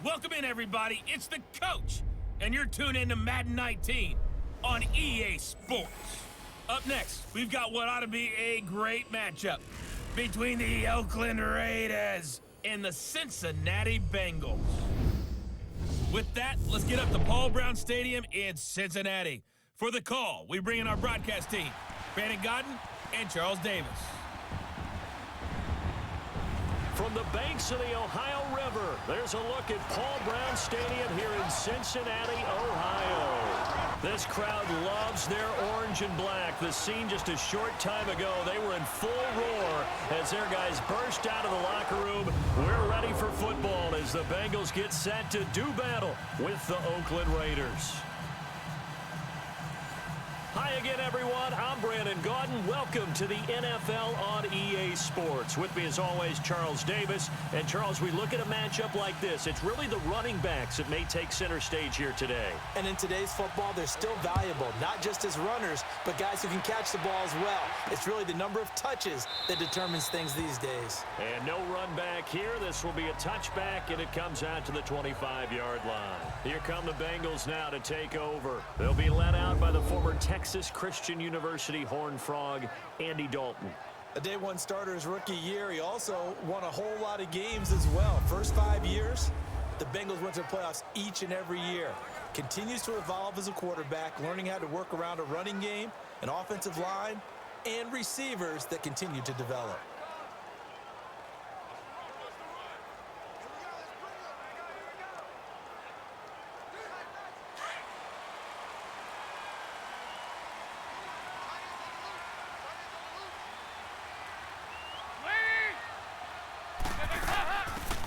Welcome in, everybody. It's the coach, and you're tuned in to Madden 19 on EA Sports. Up next, we've got what ought to be a great matchup between the Oakland Raiders and the Cincinnati Bengals. With that, let's get up to Paul Brown Stadium in Cincinnati. For the call, we bring in our broadcast team, Brandon Godden and Charles Davis. From the banks of the Ohio River, there's a look at Paul Brown Stadium here in Cincinnati, Ohio. This crowd loves their orange and black. The scene just a short time ago, they were in full roar as their guys burst out of the locker room. We're ready for football as the Bengals get set to do battle with the Oakland Raiders. Hi again, everyone. I'm Brandon Godden. Welcome to the NFL on EA Sports. With me, as always, Charles Davis. And, Charles, we look at a matchup like this. It's really the running backs that may take center stage here today. And in today's football, they're still valuable, not just as runners, but guys who can catch the ball as well. It's really the number of touches that determines things these days. And no run back here. This will be a touchback, and it comes out to the 25-yard line. Here come the Bengals now to take over. They'll be led out by the former Texas Christian University Horned Frog, Andy Dalton. A day one starter his rookie year. He also won a whole lot of games as well. First 5 years, the Bengals went to the playoffs each and every year. Continues to evolve as a quarterback, learning how to work around a running game, an offensive line, and receivers that continue to develop.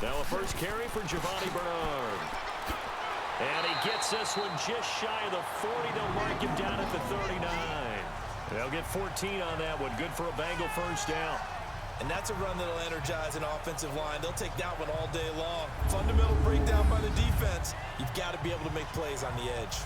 Now a first carry for Giovanni Bernard. And he gets this one just shy of the 40. They'll mark him down at the 39. They'll get 14 on that one. Good for a Bengal first down. And that's a run that'll energize an offensive line. They'll take that one all day long. Fundamental breakdown by the defense. You've got to be able to make plays on the edge.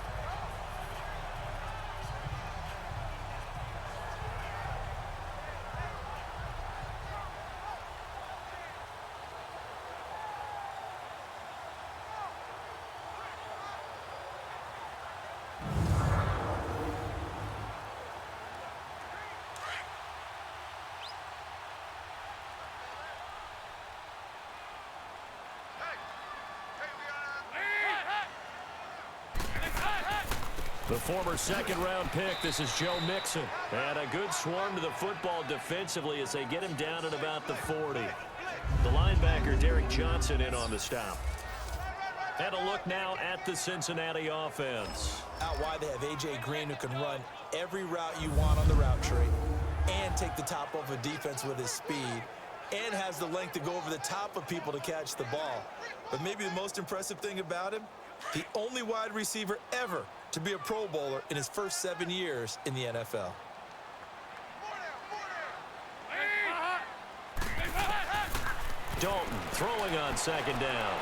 The former second-round pick, this is Joe Mixon. And a good swarm to the football defensively as they get him down at about the 40. The linebacker, Derek Johnson, in on the stop. And a look now at the Cincinnati offense. Out wide, they have A.J. Green, who can run every route you want on the route tree and take the top off a defense with his speed and has the length to go over the top of people to catch the ball. But maybe the most impressive thing about him, the only wide receiver ever to be a Pro Bowler in his first 7 years in the NFL. Dalton throwing on second down.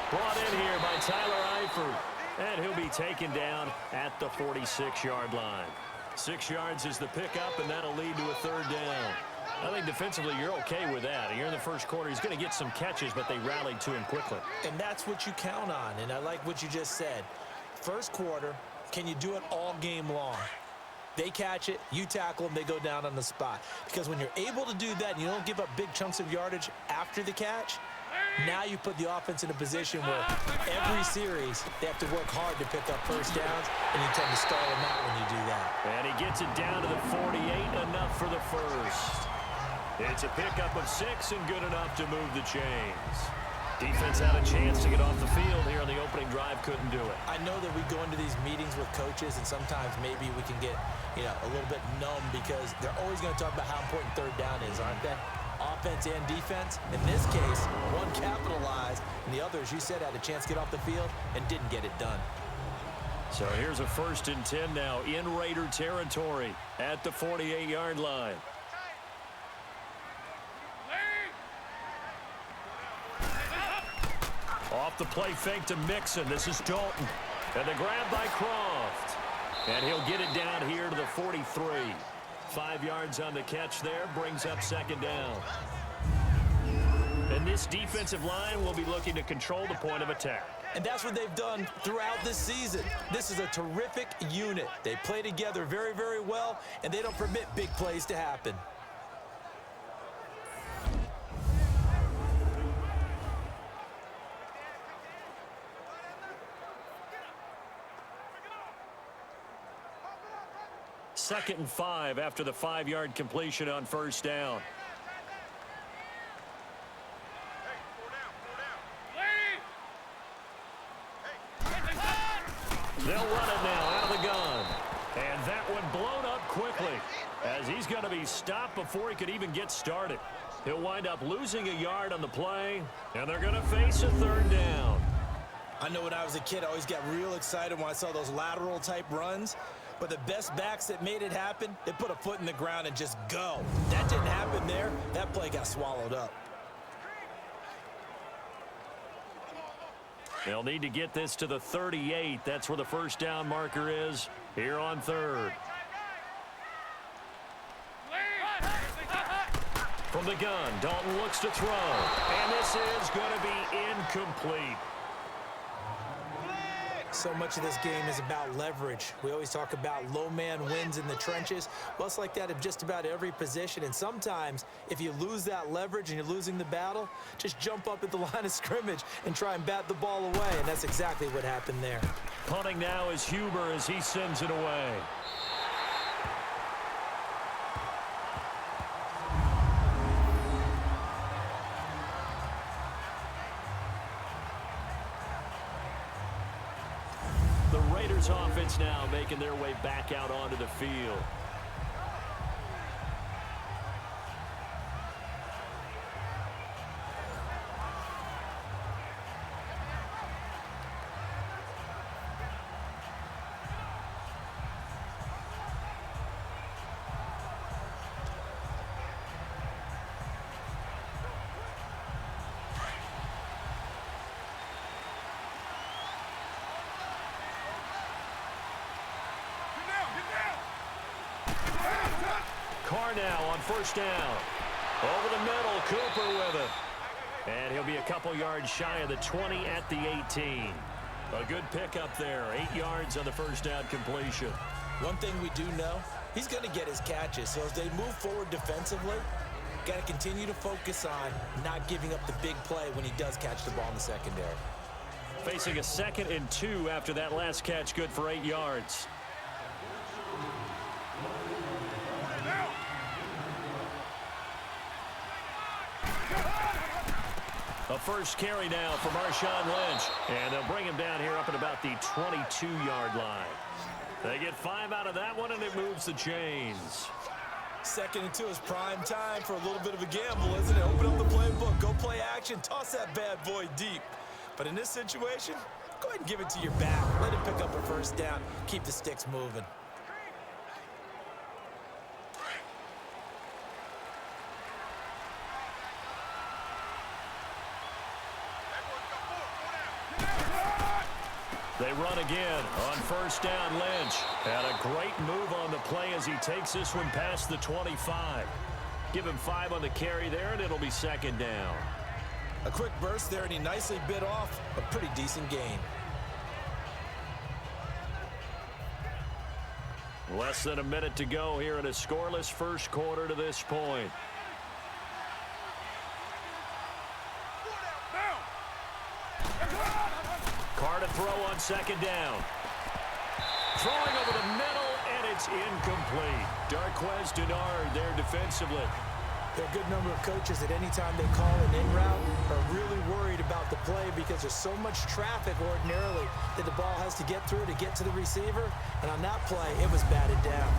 Brought in here by Tyler Eifert. And he'll be taken down at the 46-yard line. 6 yards is the pickup, and that'll lead to a third down. I think defensively you're okay with that. Here in the first quarter, he's going to get some catches, but they rallied to him quickly. And that's what you count on, and I like what you just said. First quarter, can you do it all game long? They catch it, you tackle them, they go down on the spot. Because when you're able to do that and you don't give up big chunks of yardage after the catch, now you put the offense in a position where every series they have to work hard to pick up first downs, and you tend to stall them out when you do that. And he gets it down to the 48, enough for the first. It's a pickup of 6 and good enough to move the chains. Defense had a chance to get off the field here on the opening drive, couldn't do it. I know that we go into these meetings with coaches, and sometimes maybe we can get, a little bit numb because they're always going to talk about how important third down is, aren't they? Offense and defense. In this case, one capitalized, and the other, as you said, had a chance to get off the field and didn't get it done. So here's a 1st and 10 now in Raider territory at the 48-yard line. Off the play fake to Mixon. This is Dalton. And the grab by Croft. And he'll get it down here to the 43. 5 yards on the catch there. Brings up second down. And And this defensive line will be looking to control the point of attack. And that's what they've done throughout this season. This is a terrific unit. They play together very, very well, and they don't permit big plays to happen. Second and 5 after the 5-yard completion on first down. They'll run it now out of the gun. And that one blown up quickly as he's going to be stopped before he could even get started. He'll wind up losing a yard on the play, and they're going to face a third down. I know when I was a kid, I always got real excited when I saw those lateral type runs. But the best backs that made it happen, they put a foot in the ground and just go. That didn't happen there. That play got swallowed up. They'll need to get this to the 38. That's where the first down marker is here on third. From the gun, Dalton looks to throw. And this is going to be incomplete. So much of this game is about leverage. We always talk about low man wins in the trenches. Well, it's like that of just about every position. And sometimes, if you lose that leverage and you're losing the battle, just jump up at the line of scrimmage and try and bat the ball away. And that's exactly what happened there. Punting now is Huber as he sends it away. Offense now making their way back out onto the field. Now on first down. Over the middle, Cooper with it. And he'll be a couple yards shy of the 20 at the 18. A good pickup there. 8 yards on the first down completion. One thing we do know, he's going to get his catches. So as they move forward defensively, got to continue to focus on not giving up the big play when he does catch the ball in the secondary. Facing a 2nd and 2 after that last catch, good for 8 yards. A first carry now for Marshawn Lynch. And they'll bring him down here up at about the 22-yard line. They get 5 out of that one, and it moves the chains. 2nd and 2 is prime time for a little bit of a gamble, isn't it? Open up the playbook, go play action, toss that bad boy deep. But in this situation, go ahead and give it to your back. Let him pick up a first down, keep the sticks moving. They run again on first down. Lynch had a great move on the play as he takes this one past the 25. Give him 5 on the carry there, and it'll be 2nd down. A quick burst there, and he nicely bit off a pretty decent gain. Less than a minute to go here in a scoreless first quarter to this point. Carr to throw on 2nd down. Throwing over the middle, and it's incomplete. Darquez Denard there defensively. There are a good number of coaches that any time they call an in route are really worried about the play because there's so much traffic ordinarily that the ball has to get through to get to the receiver. And on that play, it was batted down.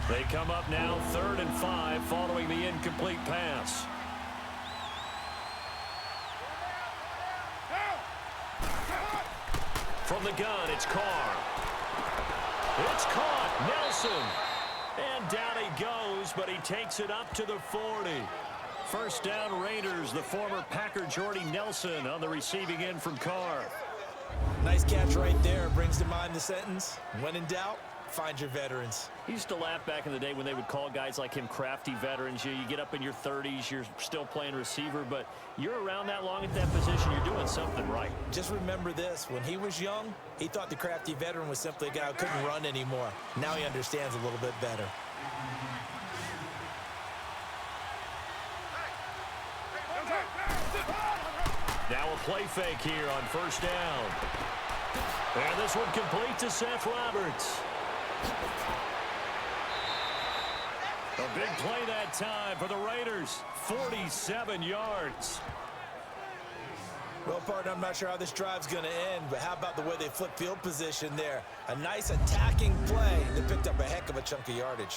They come up now 3rd and 5 following the incomplete pass. From the gun, it's Carr. It's caught. Nelson. And down he goes, but he takes it up to the 40. First down Raiders, the former Packer Jordy Nelson on the receiving end from Carr. Nice catch right there. Brings to mind the sentence, when in doubt, find your veterans. He used to laugh back in the day when they would call guys like him crafty veterans. You get up in your 30s, you're still playing receiver, but you're around that long at that position, you're doing something right. Just remember this, when he was young, he thought the crafty veteran was simply a guy who couldn't run anymore. Now he understands a little bit better. Now a play fake here on first down. And this one complete to Seth Roberts. A big play that time for the Raiders. 47 yards. Well, partner, I'm not sure how this drive's going to end, but how about the way they flip field position there? A nice attacking play that picked up a heck of a chunk of yardage.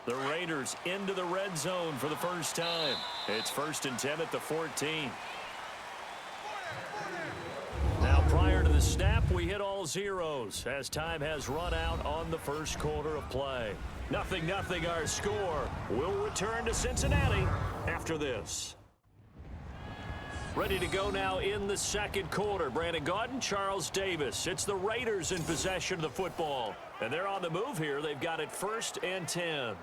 The Raiders into the red zone for the first time. It's 1st and 10 at the 14. Now, prior to the snap, we hit all zeros as time has run out on the first quarter of play. 0-0 our score. We'll return to Cincinnati after this. Ready to go now in the second quarter. Brandon Gaudin, Charles Davis. It's the Raiders in possession of the football. And they're on the move here. They've got it 1st and 10.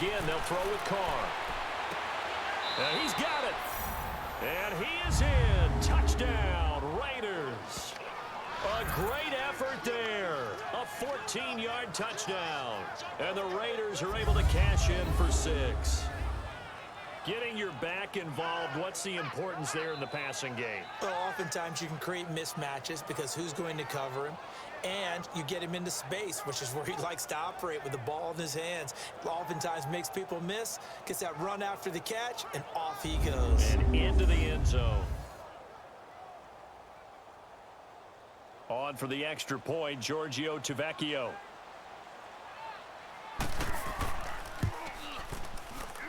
Again, they'll throw with Carr. And he's got it. And he is in. Touchdown, Raiders. A great effort there. A 14-yard touchdown. And the Raiders are able to cash in for 6. Getting your back involved, what's the importance there in the passing game? Well, oftentimes you can create mismatches because who's going to cover him? And you get him into space, which is where he likes to operate with the ball in his hands. Oftentimes makes people miss, gets that run after the catch, and off he goes. And into the end zone. On for the extra point, Giorgio Tavecchio.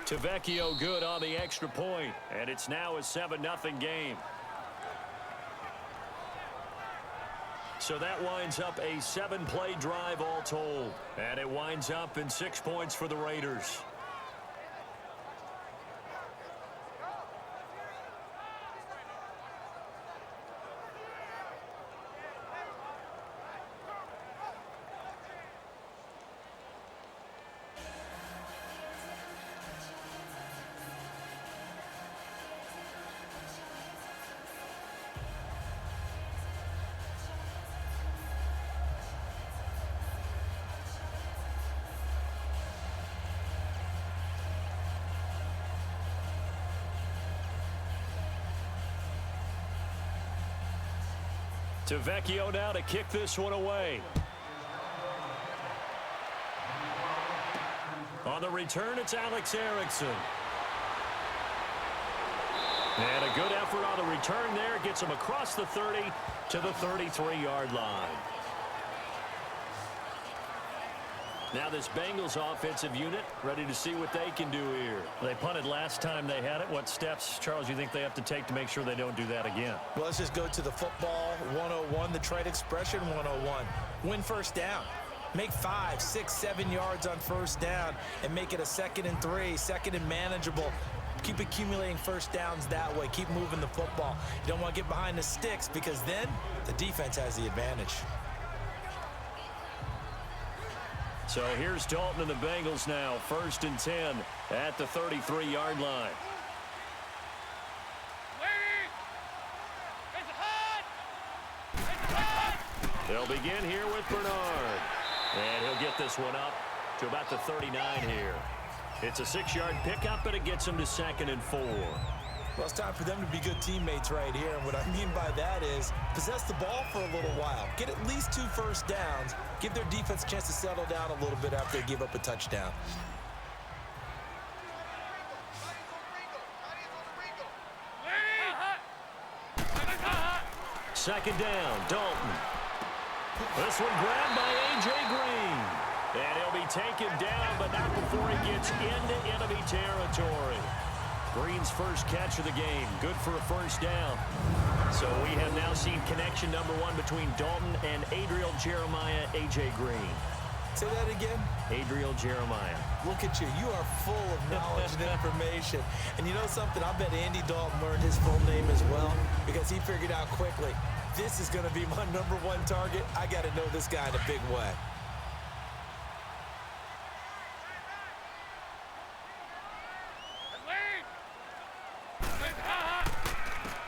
Tavecchio good on the extra point, and it's now a 7-0 game. So that winds up a 7-play drive all told, and it winds up in 6 points for the Raiders. Tavecchio now to kick this one away. On the return, it's Alex Erickson. And a good effort on the return there. Gets him across the 30 to the 33-yard line. Now this Bengals offensive unit ready to see what they can do here. They punted last time they had it. What steps, Charles, you think they have to take to make sure they don't do that again? Well, let's just go to the football 101, the trade expression 101. Win first down. Make 5, 6, 7 yards on first down and make it a 2nd and 3, 2nd and manageable. Keep accumulating first downs that way. Keep moving the football. You don't want to get behind the sticks because then the defense has the advantage. So here's Dalton and the Bengals now. 1st and 10 at the 33-yard line. They'll begin here with Bernard. And he'll get this one up to about the 39 here. It's a 6-yard pickup, and it gets them to 2nd and 4. Well, it's time for them to be good teammates right here. And what I mean by that is possess the ball for a little while. Get at least 2 first downs. Give their defense a chance to settle down a little bit after they give up a touchdown. Second down, Dalton. This one grabbed by A.J. Green. And he'll be taken down, but not before he gets into enemy territory. Green's first catch of the game. Good for a first down. So we have now seen connection number 1 between Dalton and Adriel Jeremiah, A.J. Green. Say that again? Adriel Jeremiah. Look at you. You are full of knowledge and information. And you know something? I bet Andy Dalton learned his full name as well because he figured out quickly, this is going to be my number 1 target. I got to know this guy in a big way.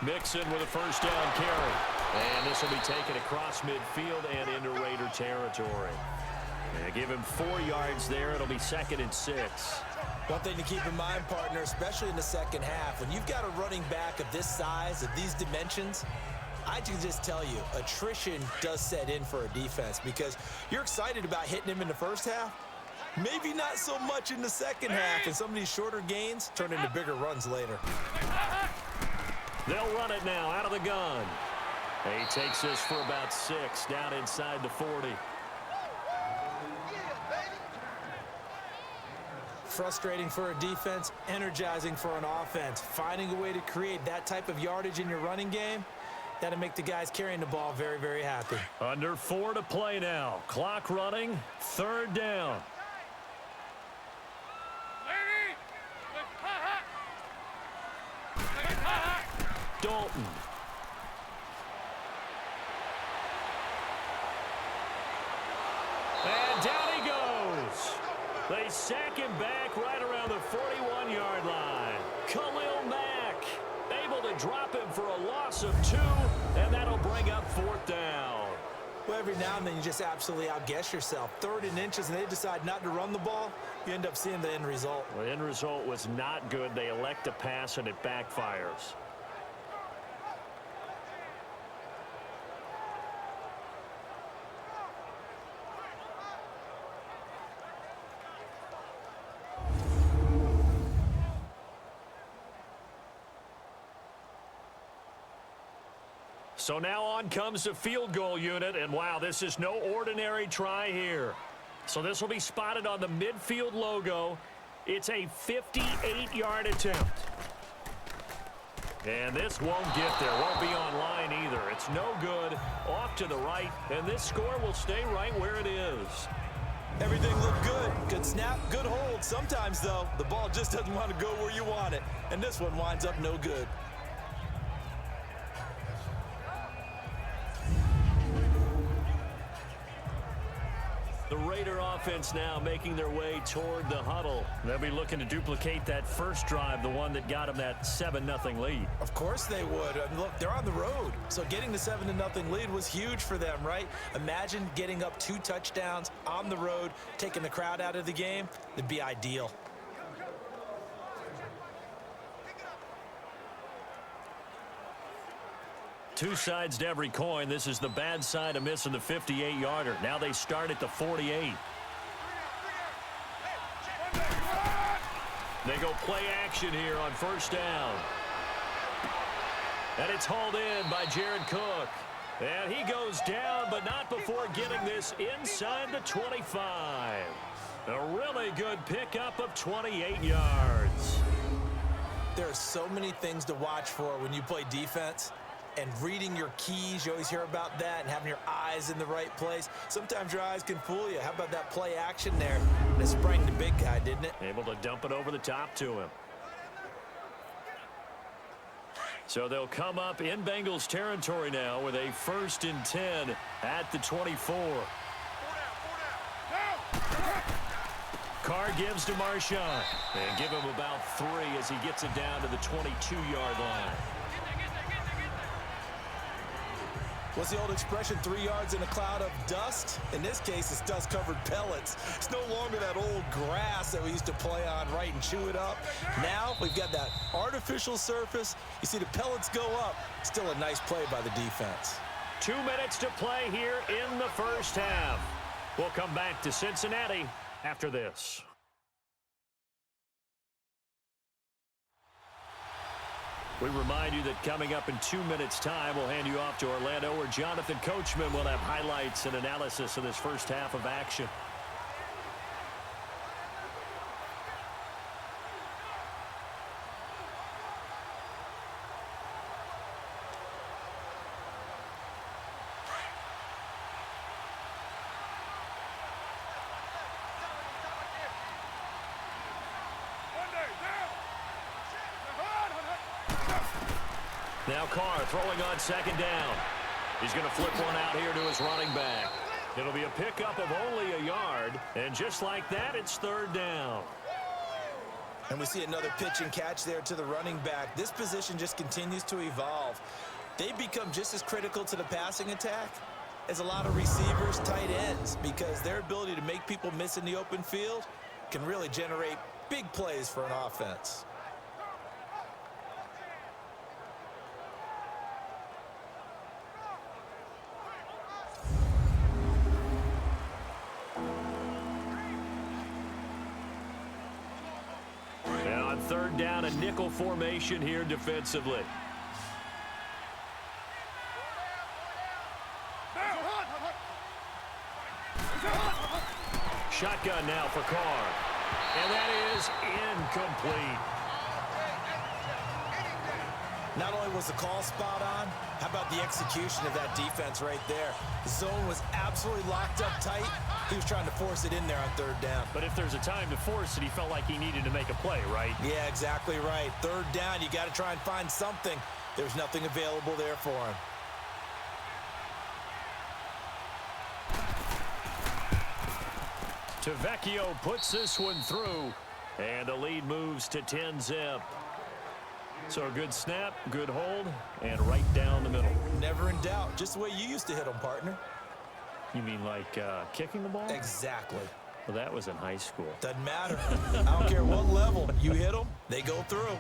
Mixon with a first down carry. And this will be taken across midfield and into Raider territory. And give him 4 yards there. It'll be 2nd and 6. One thing to keep in mind, partner, especially in the second half, when you've got a running back of this size, of these dimensions, I can just tell you, attrition does set in for a defense because you're excited about hitting him in the first half. Maybe not so much in the second half, and some of these shorter gains turn into bigger runs later. They'll run it now out of the gun. He takes this for about 6 down inside the 40. Frustrating for a defense, energizing for an offense. Finding a way to create that type of yardage in your running game, that'll make the guys carrying the ball very, very happy. Under 4 to play now. Clock running. 3rd down. Dalton. And down he goes. They sack him back right around the 41-yard line. Khalil Mack able to drop him for a loss of 2, and that'll bring up 4th down. Well, every now and then you just absolutely outguess yourself. 3rd and inches, and they decide not to run the ball. You end up seeing the end result. The end result was not good. They elect to pass, and it backfires. So now on comes the field goal unit, and wow, this is no ordinary try here. So this will be spotted on the midfield logo. It's a 58-yard attempt. And this won't get there, won't be online either. It's no good, off to the right, and this score will stay right where it is. Everything looked good. Good snap, good hold. Sometimes, though, the ball just doesn't want to go where you want it. And this one winds up no good. The Raider offense now making their way toward the huddle. They'll be looking to duplicate that first drive, the one that got them that 7-0 lead. Of course they would. I mean, look, they're on the road. So getting the 7-0 lead was huge for them, right? Imagine getting up 2 touchdowns on the road, taking the crowd out of the game. It'd be ideal. Two sides to every coin. This is the bad side of missing the 58-yarder. Now they start at the 48. They go play action here on first down. And it's hauled in by Jared Cook. And he goes down, but not before getting this inside the 25. A really good pickup of 28 yards. There are so many things to watch for when you play defense. And reading your keys, you always hear about that, and having your eyes in the right place. Sometimes your eyes can fool you. How about that play action there? And it sprang the big guy, didn't it? Able to dump it over the top to him. So they'll come up in Bengals territory now with a 1st and 10 at the 24. Carr gives to Marshawn. And give him about 3 as he gets it down to the 22-yard line. What's the old expression, 3 yards in a cloud of dust? In this case, it's dust-covered pellets. It's no longer that old grass that we used to play on, right, and chew it up. Now we've got that artificial surface. You see the pellets go up. Still a nice play by the defense. 2 minutes to play here in the first half. We'll come back to Cincinnati after this. We remind you that coming up in 2 minutes' time, we'll hand you off to Orlando, where Jonathan Coachman will have highlights and analysis of this first half of action. Now Carr throwing on second down. He's going to flip one out here to his running back. It'll be a pickup of only a yard, and just like that, it's third down. And we see another pitch and catch there to the running back. This position just continues to evolve. They become just as critical to the passing attack as a lot of receivers, tight ends, because their ability to make people miss in the open field can really generate big plays for an offense. Third down, a nickel formation here defensively. Shotgun now for Carr. And that is incomplete. Not only was the call spot on, how about the execution of that defense right there? The zone was absolutely locked up tight. He was trying to force it in there on third down. But if there's a time to force it, he felt like he needed to make a play, right? Yeah, exactly right. Third down, you got to try and find something. There's nothing available there for him. Tavecchio puts this one through, and the lead moves to 10-zip. So a good snap, good hold, and right down the middle. Never in doubt. Just the way you used to hit them, partner. You mean like kicking the ball? Exactly. Well, that was in high school. Doesn't matter. I don't care what level. You hit them, they go through.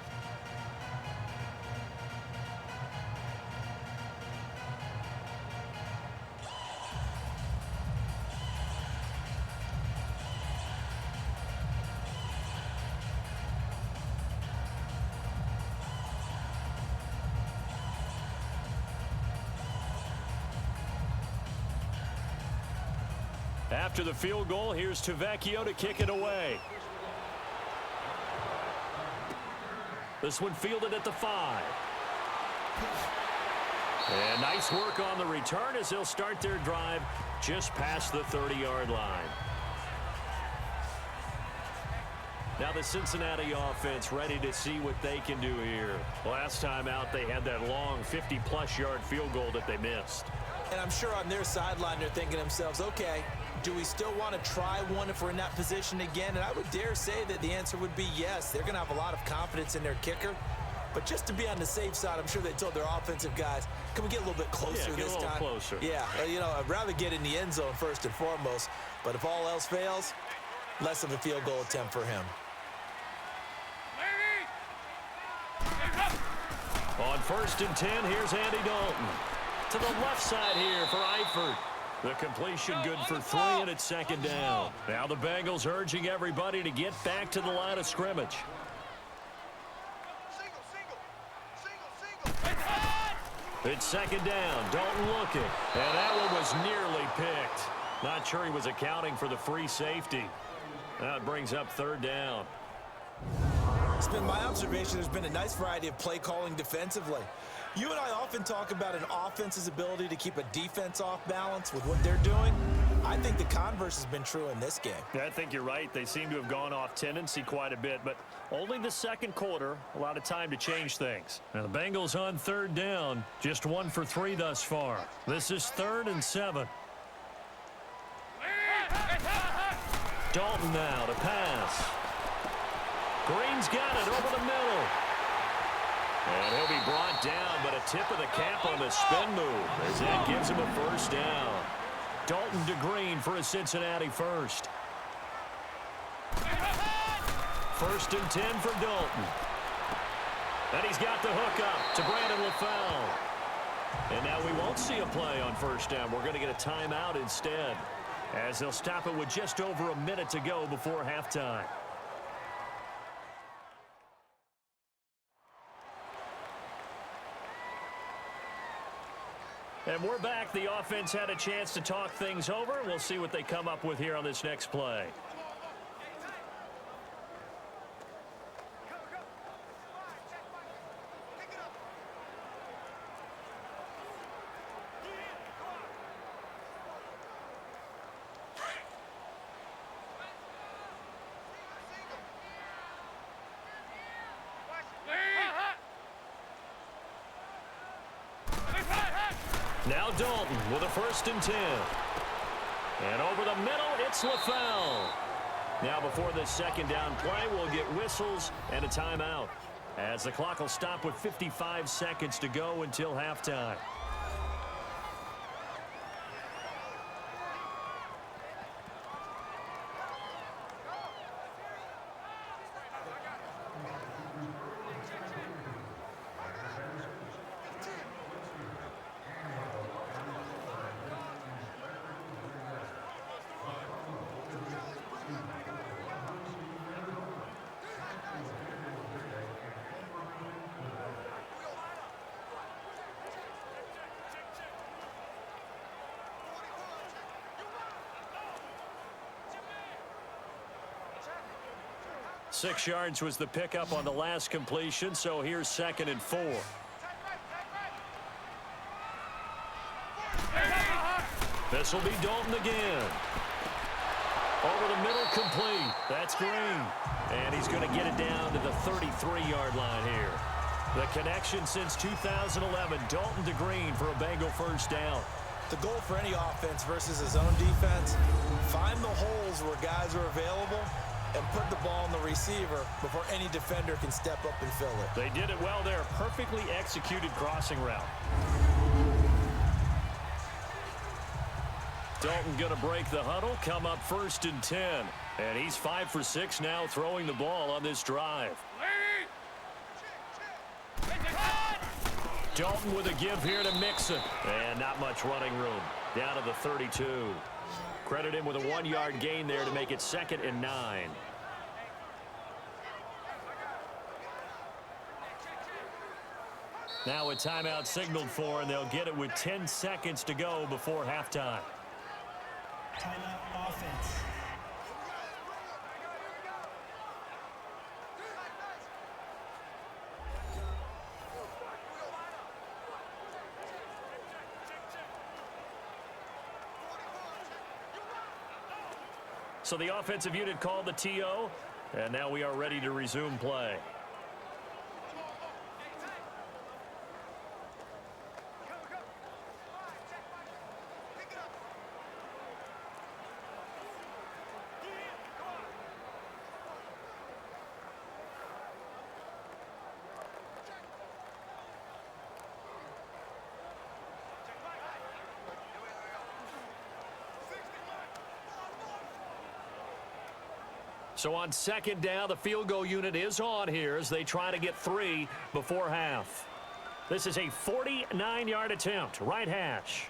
After the field goal, here's Tavecchio to kick it away. This one fielded at the 5. And nice work on the return as they'll start their drive just past the 30-yard line. Now the Cincinnati offense ready to see what they can do here. Last time out, they had that long 50-plus yard field goal that they missed. And I'm sure on their sideline, they're thinking to themselves, okay, do we still want to try one if we're in that position again? And I would dare say that the answer would be yes. They're going to have a lot of confidence in their kicker. But just to be on the safe side, I'm sure they told their offensive guys, can we get a little bit closer this time? Closer. Yeah, you know, I'd rather get in the end zone first and foremost. But if all else fails, less of a field goal attempt for him. On 1st and 10, here's Andy Dalton. To the left side here for Eifert. The completion good for 3, and it's second down. Now the Bengals urging everybody to get back to the line of scrimmage. It's second down. Dalton looking. And that one was nearly picked. Not sure he was accounting for the free safety. Now it brings up third down. It's been my observation there's been a nice variety of play calling defensively. You and I often talk about an offense's ability to keep a defense off balance with what they're doing. I think the converse has been true in this game. Yeah, I think you're right. They seem to have gone off tendency quite a bit, but only the second quarter, a lot of time to change things. Now the Bengals on third down, just 1 for 3 thus far. This is 3rd and 7. Dalton now to pass. Green's got it over the middle. And he'll be brought down, but a tip of the cap on the spin move as that gives him a first down. Dalton to Green for a Cincinnati first. First and 10 for Dalton. And he's got the hook up to Brandon LaFell. And now we won't see a play on first down. We're going to get a timeout instead, as they'll stop it with just over a minute to go before halftime. And we're back. The offense had a chance to talk things over. We'll see what they come up with here on this next play. Now Dalton with a first and 10. And over the middle, it's LaFell. Now before this second down play, we'll get whistles and a timeout, as the clock will stop with 55 seconds to go until halftime. Six yards was the pickup on the last completion, so here's second and 4. This will be Dalton again. Over the middle, complete. That's Green. And he's going to get it down to the 33-yard line here. The connection since 2011, Dalton to Green for a Bengal first down. The goal for any offense versus his own defense, find the holes where guys are available and put the ball on the receiver before any defender can step up and fill it. They did it well there. Perfectly executed crossing route. Dalton going to break the huddle, come up first and 10. And he's 5 for 6 now throwing the ball on this drive. Dalton with a give here to Mixon. And not much running room. Down to the 32. Credit him with a 1-yard gain there to make it second and 9. Now a timeout signaled for, and they'll get it with 10 seconds to go before halftime. Timeout offense. So the offensive unit called the TO, and now we are ready to resume play. So on second down, the field goal unit is on here as they try to get 3 before half. This is a 49-yard attempt, right hash.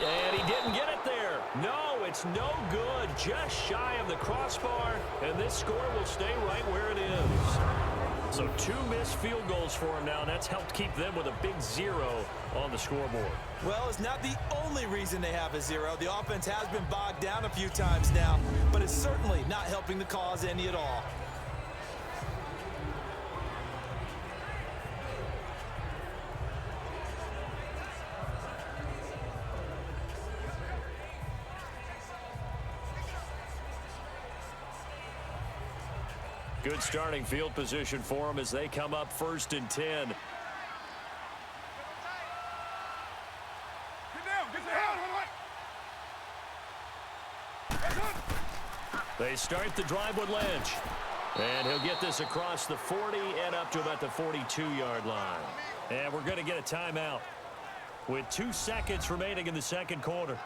And he didn't get it there. No, it's no good. Just shy of the crossbar, and this score will stay right where it is. So 2 missed field goals for him now, and that's helped keep them with a big 0 on the scoreboard. Well, it's not the only reason they have a 0. The offense has been bogged down a few times now, but it's certainly not helping the cause any at all. Good starting field position for them as they come up first and 10. They start the drive with Lynch. And he'll get this across the 40 and up to about the 42-yard line. And we're going to get a timeout with 2 seconds remaining in the second quarter.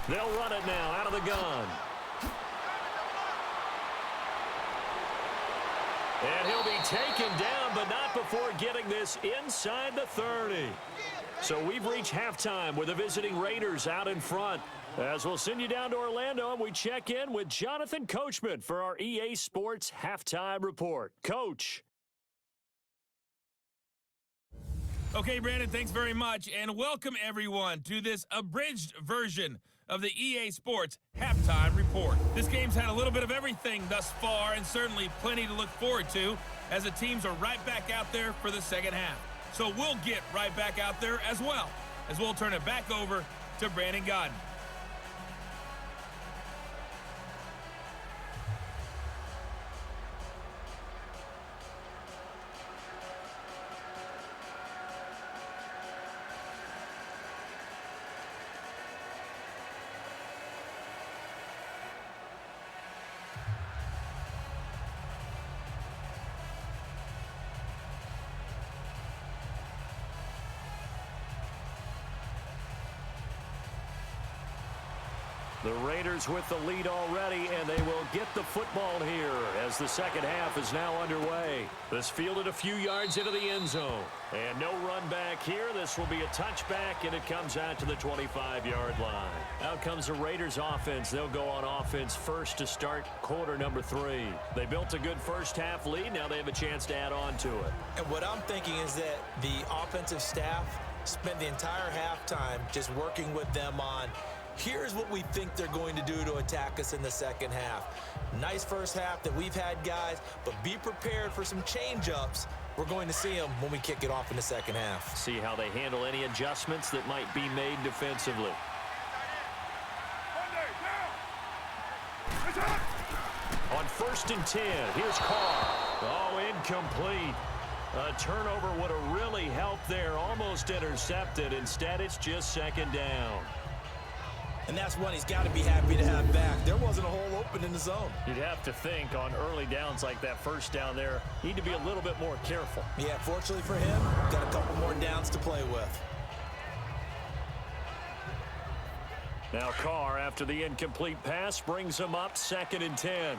They'll run it now out of the gun. And he'll be taken down, but not before getting this inside the 30. So we've reached halftime with the visiting Raiders out in front. As we'll send you down to Orlando, and we check in with Jonathan Coachman for our EA Sports Halftime Report. Coach. Okay, Brandon, thanks very much, and welcome everyone to this abridged version of the EA Sports Halftime Report. This game's had a little bit of everything thus far, and certainly plenty to look forward to, as the teams are right back out there for the second half. So we'll get right back out there as well, as we'll turn it back over to Brandon Godden. The Raiders with the lead already, and they will get the football here as the second half is now underway. This fielded a few yards into the end zone. And no run back here. This will be a touchback, and it comes out to the 25-yard line. Out comes the Raiders offense. They'll go on offense first to start quarter number 3. They built a good first half lead. Now they have a chance to add on to it. And what I'm thinking is that the offensive staff spent the entire halftime just working with them on, here's what we think they're going to do to attack us in the second half. Nice first half that we've had, guys, but be prepared for some change-ups. We're going to see them when we kick it off in the second half. See how they handle any adjustments that might be made defensively. On 1st and 10, here's Carr. Oh, incomplete. A turnover would have really helped there, almost intercepted. Instead, it's just second down. And that's one he's got to be happy to have back. There wasn't a hole open in the zone. You'd have to think on early downs like that first down there, need to be a little bit more careful. Yeah, fortunately for him, got a couple more downs to play with. Now Carr, after the incomplete pass, brings him up 2nd and 10.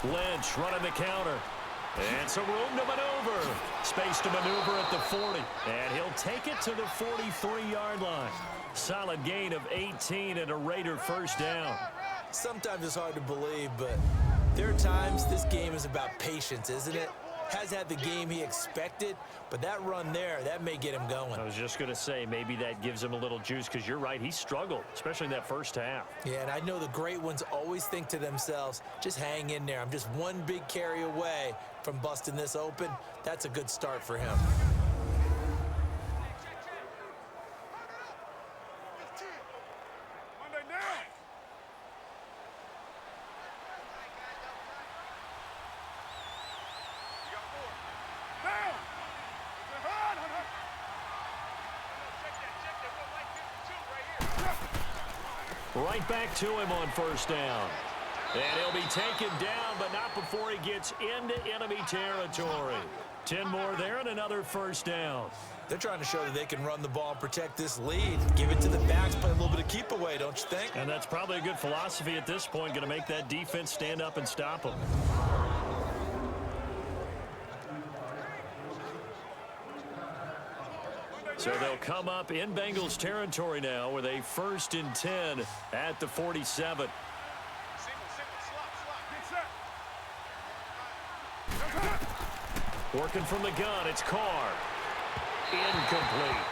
Lynch running the counter. And some room to maneuver. Space to maneuver at the 40. And he'll take it to the 43-yard line. Solid gain of 18 and a Raider first down. Sometimes it's hard to believe, but there are times this game is about patience, isn't it? Has had the game he expected, but that run there, that may get him going. I was just going to say, maybe that gives him a little juice, because you're right, he struggled, especially in that first half. Yeah, and I know the great ones always think to themselves, just hang in there. I'm just one big carry away from busting this open. That's a good start for him. Right back to him on first down. And he'll be taken down, but not before he gets into enemy territory. 10 more there and another first down. They're trying to show that they can run the ball and protect this lead. Give it to the backs, play a little bit of keep away, don't you think? And that's probably a good philosophy at this point, going to make that defense stand up and stop them. So they'll come up in Bengals territory now with a 1st and 10 at the 47. Working from the gun, it's Carr. Incomplete.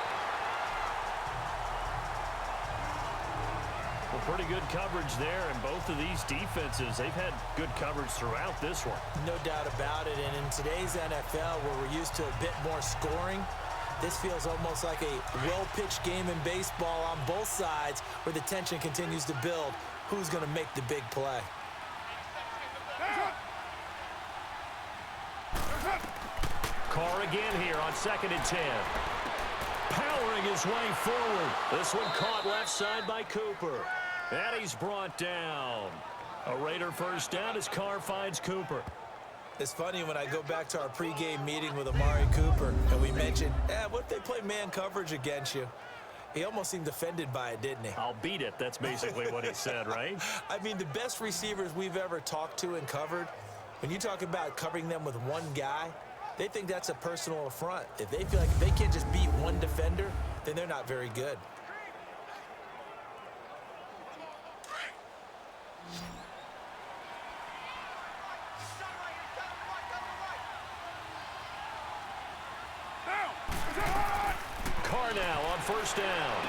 Well, pretty good coverage there, and both of these defenses, they've had good coverage throughout this one. No doubt about it, and in today's NFL, where we're used to a bit more scoring, this feels almost like a well-pitched game in baseball on both sides, where the tension continues to build. Who's going to make the big play? Carr again here on 2nd and 10. Powering his way forward. This one caught left side by Cooper. And he's brought down. A Raider first down as Carr finds Cooper. It's funny when I go back to our pregame meeting with Amari Cooper, and we mentioned, what if they play man coverage against you? He almost seemed offended by it, didn't he? I'll beat it. That's basically what he said, right? I mean, the best receivers we've ever talked to and covered, when you talk about covering them with one guy, they think that's a personal affront. If they feel like if they can't just beat one defender, then they're not very good. Carr now on first down.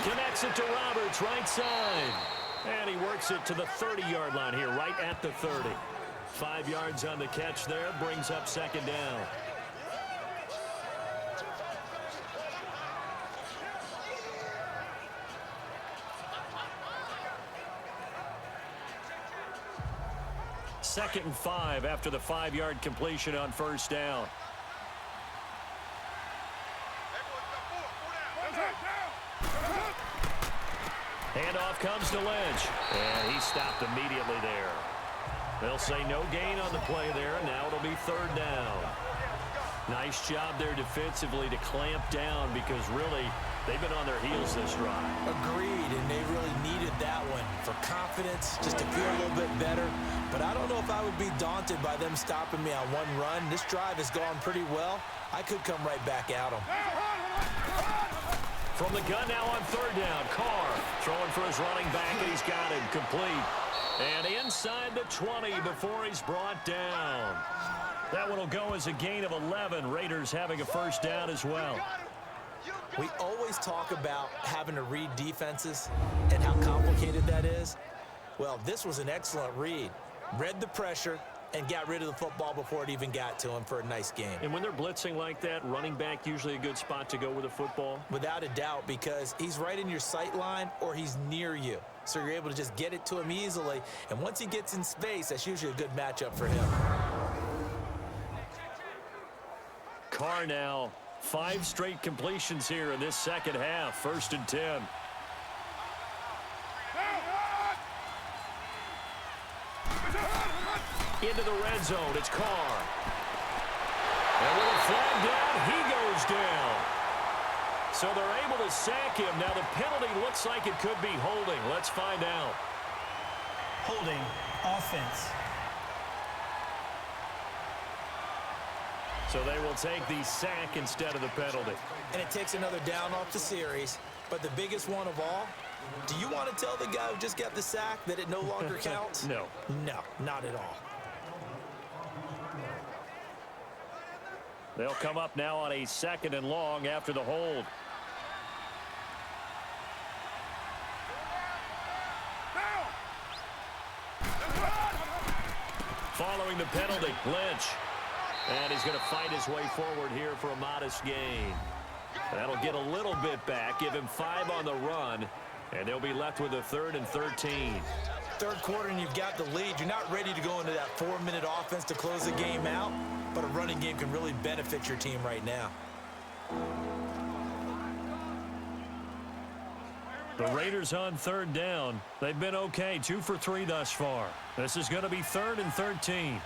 Connects it to Roberts, right side. And he works it to the 30-yard line here, right at the 30. 5 yards on the catch there, brings up 2nd down. Second and 5 after the 5-yard completion on first down. Handoff comes to Lynch, and he stopped immediately there. They'll say no gain on the play there, and now it'll be 3rd down. Nice job there defensively to clamp down because really they've been on their heels this drive. Agreed, and they really needed that one for confidence, just to feel a little bit better. But I don't know if I would be daunted by them stopping me on one run. This drive has gone pretty well. I could come right back at them. From the gun now on 3rd down, Carr throwing for his running back, and he's got him complete. And inside the 20 before he's brought down. That one will go as a gain of 11. Raiders having a first down as well. We always talk about having to read defenses and how complicated that is. Well, this was an excellent read. Read the pressure and got rid of the football before it even got to him for a nice game. And when they're blitzing like that, running back usually a good spot to go with the football? Without a doubt, because he's right in your sight line or he's near you. So you're able to just get it to him easily. And once he gets in space, that's usually a good matchup for him. Carr now, 5 straight completions here in this second half. 1st and 10. Into the red zone, it's Carr. And with a flag down, he goes down. So they're able to sack him. Now the penalty looks like it could be holding. Let's find out. Holding, offense. So they will take the sack instead of the penalty. And it takes another down off the series. But the biggest one of all, do you want to tell the guy who just got the sack that it no longer counts? No. No, not at all. They'll come up now on a 2nd and long after the hold. Following the penalty, Lynch. And he's going to fight his way forward here for a modest gain. That'll get a little bit back, give him 5 on the run, and they'll be left with a 3rd and 13. Third quarter and you've got the lead. You're not ready to go into that 4-minute offense to close the game out, but a running game can really benefit your team right now. The Raiders on 3rd down. They've been okay, 2 for 3 thus far. This is going to be 3rd and 13.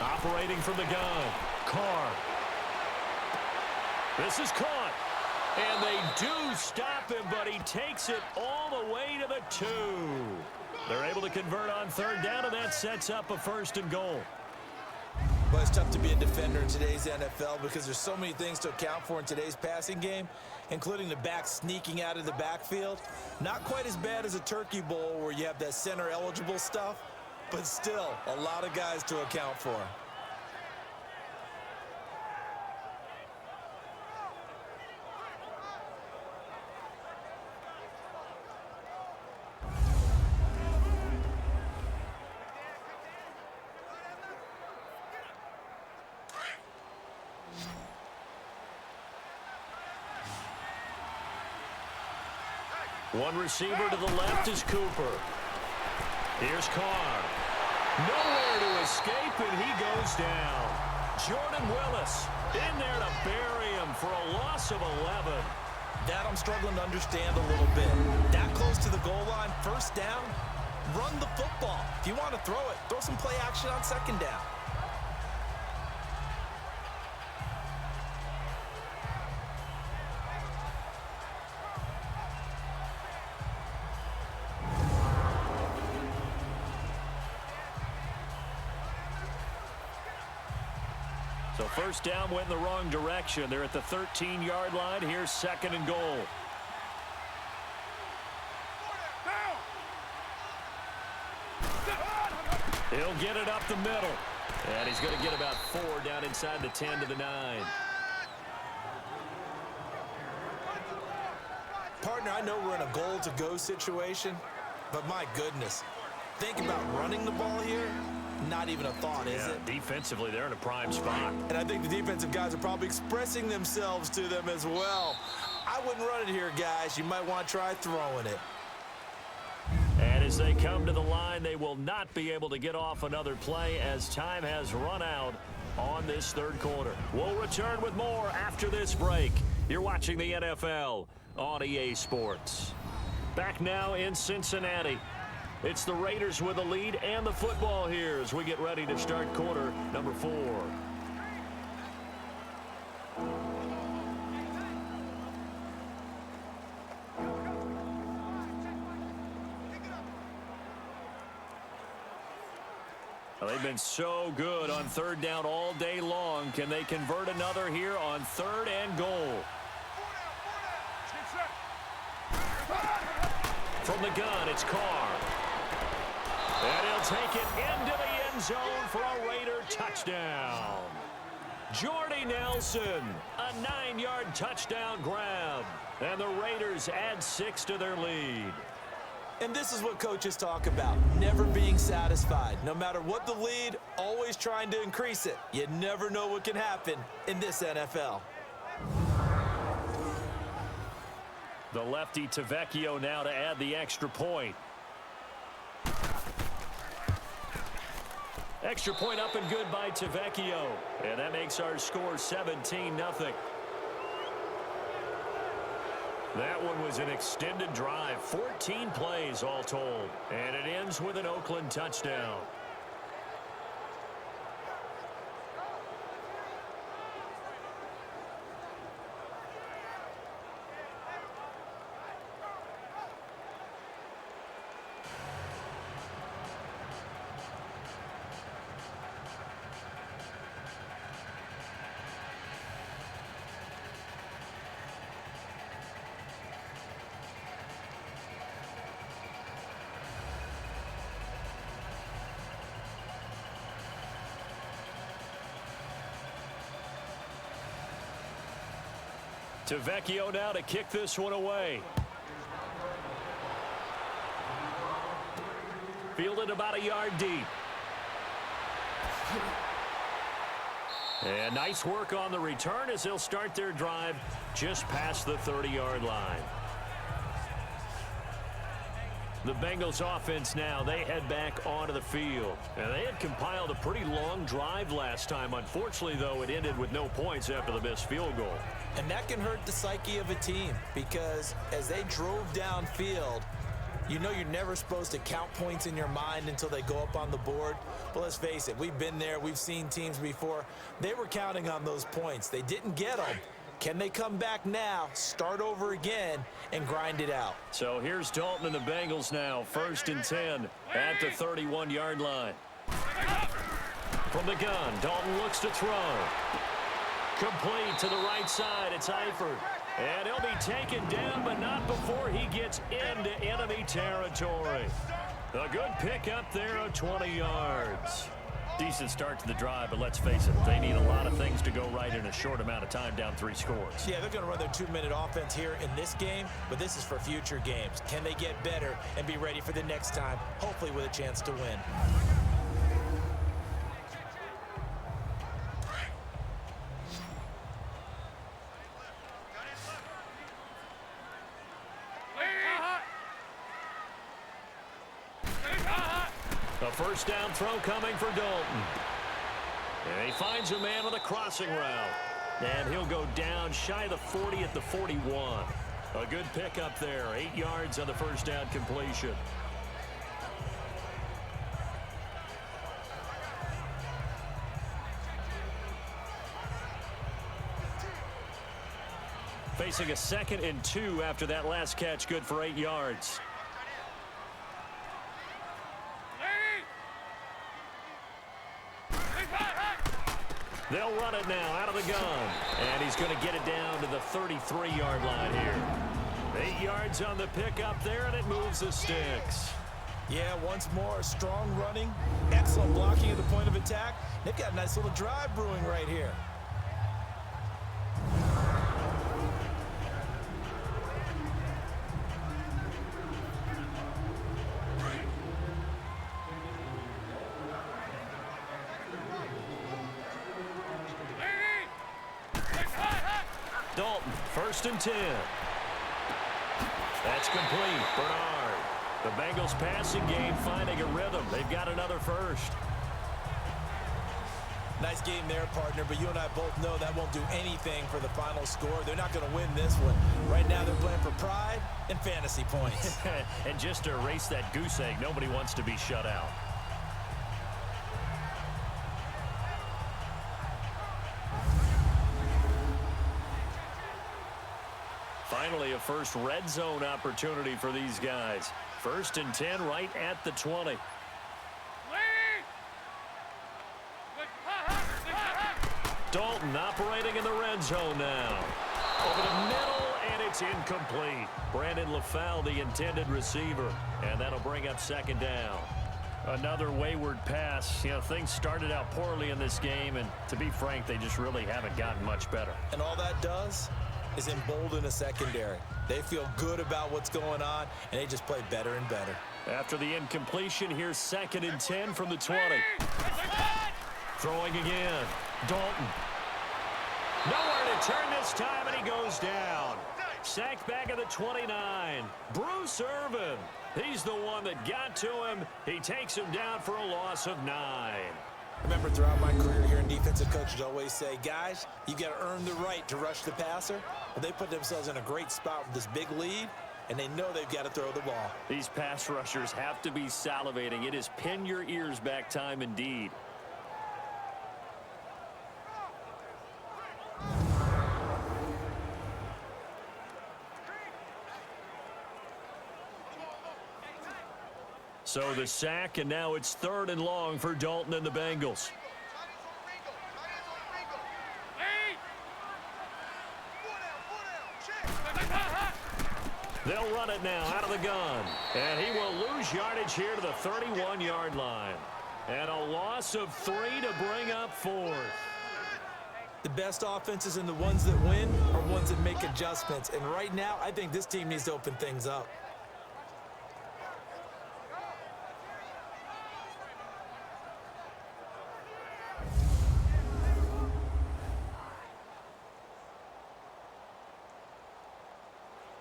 Operating from the gun, Carr. This is caught. And they do stop him, but he takes it all the way to the 2. They're able to convert on 3rd down, and that sets up a 1st and goal. Well, it's tough to be a defender in today's NFL because there's so many things to account for in today's passing game, including the back sneaking out of the backfield. Not quite as bad as a turkey bowl where you have that center-eligible stuff, but still a lot of guys to account for. One receiver to the left is Cooper. Here's Carr. Nowhere to escape, and he goes down. Jordan Willis in there to bury him for a loss of 11. That I'm struggling to understand a little bit. That close to the goal line, first down, run the football. If you want to throw it, throw some play action on second down. So first down went in the wrong direction. They're at the 13-yard line. Here's second and goal. He'll get it up the middle. And he's going to get about 4 down inside the 10 to the 9. Partner, I know we're in a goal-to-go situation, but my goodness, think about running the ball here. Not even a thought, is it? Defensively, they're in a prime spot. And I think the defensive guys are probably expressing themselves to them as well. I wouldn't run it here, guys. You might want to try throwing it. And as they come to the line, they will not be able to get off another play as time has run out on this third quarter. We'll return with more after this break. You're watching the NFL on EA Sports. Back now in Cincinnati. It's the Raiders with the lead and the football here as we get ready to start quarter number 4. Well, they've been so good on third down all day long. Can they convert another here on third and goal? From the gun, it's Carr. And he'll take it into the end zone for a Raider touchdown. Jordy Nelson, a 9-yard touchdown grab. And the Raiders add 6 to their lead. And this is what coaches talk about, never being satisfied. No matter what the lead, always trying to increase it. You never know what can happen in this NFL. The lefty Tavecchio now to add the extra point. Extra point up and good by Tavecchio. And that makes our score 17-0. That one was an extended drive, 14 plays all told. And it ends with an Oakland touchdown. Tavecchio now to kick this one away. Fielded about a yard deep. And nice work on the return as they'll start their drive just past the 30-yard line. The Bengals offense now, they head back onto the field. And they had compiled a pretty long drive last time. Unfortunately, though, it ended with no points after the missed field goal. And that can hurt the psyche of a team because as they drove downfield, you know you're never supposed to count points in your mind until they go up on the board. But let's face it, we've been there. We've seen teams before. They were counting on those points. They didn't get them. Can they come back now, start over again, and grind it out? So here's Dalton and the Bengals now, 1st and 10 at the 31-yard line. From the gun, Dalton looks to throw. Complete to the right side. It's Eifert. And he'll be taken down, but not before he gets into enemy territory. A good pickup there of 20 yards. Decent start to the drive, but let's face it, they need a lot of things to go right in a short amount of time, down 3 scores. Yeah, they're going to run their 2-minute offense here in this game, but this is for future games. Can they get better and be ready for the next time, hopefully with a chance to win? A first down throw coming for Dalton. And he finds a man on the crossing route. And he'll go down shy of the 40 at the 41. A good pickup there. 8 yards on the first down completion. Facing a 2nd and 2 after that last catch, good for 8 yards. They'll run it now out of the gun. And he's going to get it down to the 33-yard line here. 8 yards on the pickup there, and it moves the sticks. Yeah, once more, strong running, excellent blocking at the point of attack. They've got a nice little drive brewing right here. Dalton, 1st and 10. That's complete. Bernard. The Bengals passing game finding a rhythm. They've got another first. Nice game there, partner, but you and I both know that won't do anything for the final score. They're not going to win this one. Right now they're playing for pride and fantasy points. And just to erase that goose egg, nobody wants to be shut out. Finally, a first red zone opportunity for these guys. 1st and 10 right at the 20. Dalton operating in the red zone now. Over the middle, and it's incomplete. Brandon LaFowl, the intended receiver. And that'll bring up 2nd down. Another wayward pass. You know, things started out poorly in this game, and to be frank, they just really haven't gotten much better. And all that does is embolden a secondary. They feel good about what's going on, and they just play better and better. After the incompletion, here's 2nd and 10 from the 20. Throwing again. Dalton. Nowhere to turn this time, and he goes down. Sacked back at the 29. Bruce Irvin. He's the one that got to him. He takes him down for a loss of 9. Remember, throughout my career here in defensive coaches always say, guys, you got to earn the right to rush the passer. Well, they put themselves in a great spot with this big lead, and they know they've got to throw the ball. These pass rushers have to be salivating. It is pin your ears back time indeed. So the sack, and now it's 3rd and long for Dalton and the Bengals. They'll run it now out of the gun. And he will lose yardage here to the 31-yard line. And a loss of 3 to bring up 4th. The best offenses and the ones that win are ones that make adjustments. And right now, I think this team needs to open things up.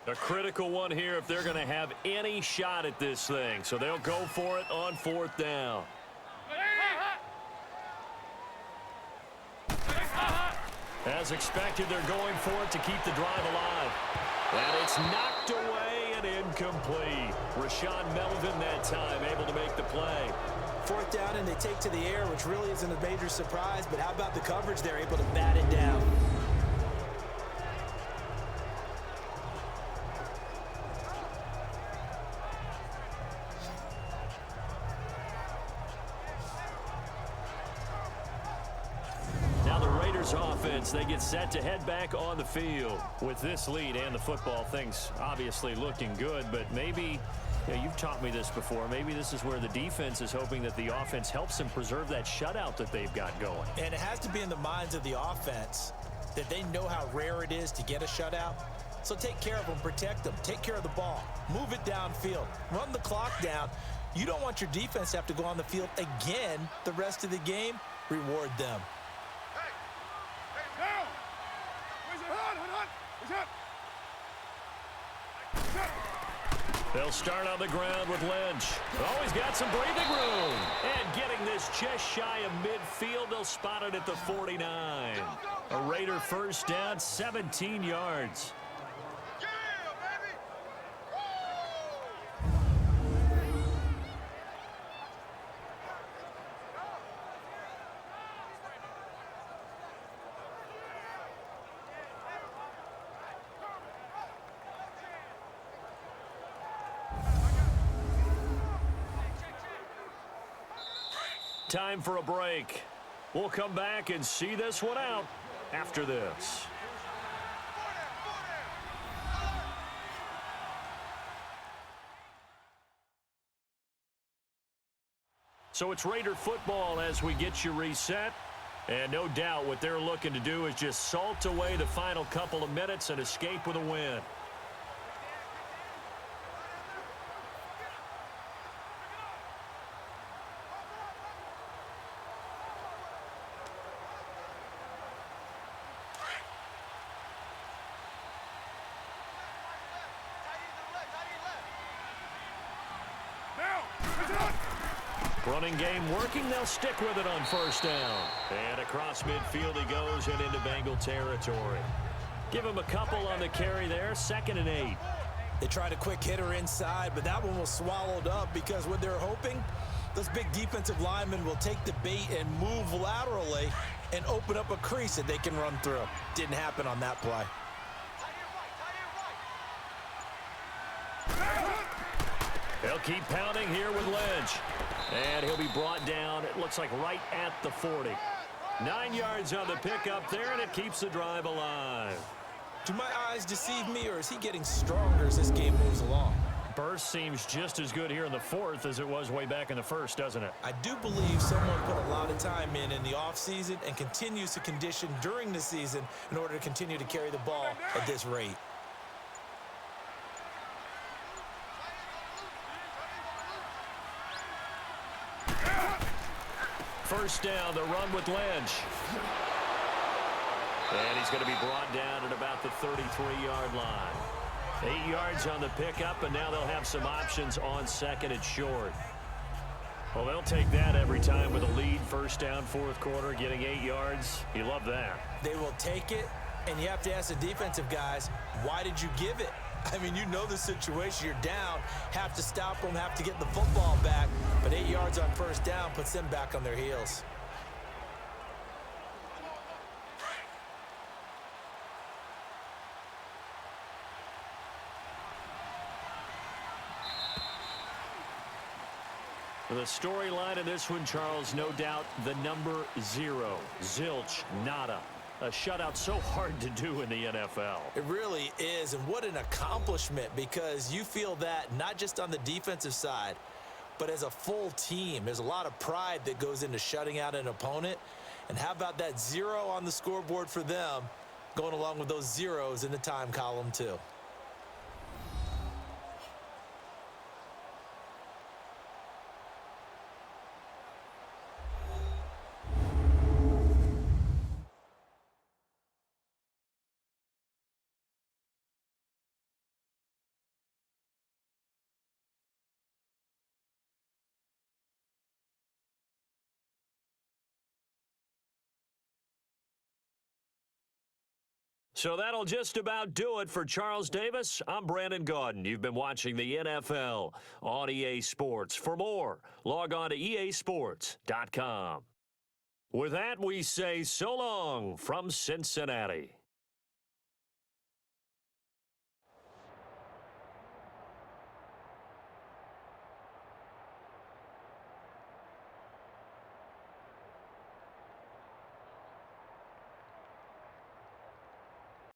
A critical one here if they're going to have any shot at this thing. So they'll go for it on 4th down. As expected, they're going for it to keep the drive alive. And it's knocked away and incomplete. Rashawn Melvin that time able to make the play. 4th down, and they take to the air, which really isn't a major surprise. But how about the coverage? They're able to bat it down. offense, they get set to head back on the field. With this lead and the football, things obviously looking good, but maybe, you've taught me this before, maybe this is where the defense is hoping that the offense helps them preserve that shutout that they've got going. And it has to be in the minds of the offense that they know how rare it is to get a shutout. So take care of them, protect them, take care of the ball, move it downfield, run the clock down. You don't want your defense to have to go on the field again the rest of the game. Reward them. They'll start on the ground with Lynch. Always got some breathing room. And getting this just shy of midfield, they'll spot it at the 49. A Raider first down, 17 yards. Time for a break. We'll come back and see this one out after this. So it's Raider football as we get you reset. And no doubt what they're looking to do is just salt away the final couple of minutes and escape with a win. Running game working. They'll stick with it on first down. And across midfield he goes and into Bengal territory. Give him a couple on the carry there. 2nd and 8. They tried a quick hitter inside, but that one was swallowed up because what they're hoping, those big defensive linemen will take the bait and move laterally and open up a crease that they can run through. Didn't happen on that play. They'll keep pounding here with Lynch. And he'll be brought down, it looks like right at the 40. 9 yards on the pickup there, and it keeps the drive alive. Do my eyes deceive me, or is he getting stronger as this game moves along? Burst seems just as good here in the 4th as it was way back in the 1st, doesn't it? I do believe someone put a lot of time in the offseason and continues to condition during the season in order to continue to carry the ball at this rate. First down, the run with Lynch. And he's going to be brought down at about the 33-yard line. 8 yards on the pickup, and now they'll have some options on 2nd and short. Well, they'll take that every time with a lead. First down, 4th quarter, getting 8 yards. You love that. They will take it, and you have to ask the defensive guys, why did you give it? I mean, you know the situation. You're down, have to stop them, have to get the football back. But 8 yards on first down puts them back on their heels. The storyline of this one, Charles, no doubt the number 0. Zilch, nada. A shutout so hard to do in the NFL. It really is, and what an accomplishment, because you feel that not just on the defensive side, but as a full team. There's a lot of pride that goes into shutting out an opponent. And how about that 0 on the scoreboard for them, going along with those zeros in the time column too. So that'll just about do it for Charles Davis. I'm Brandon Gaudin. You've been watching the NFL on EA Sports. For more, log on to easports.com. With that, we say so long from Cincinnati.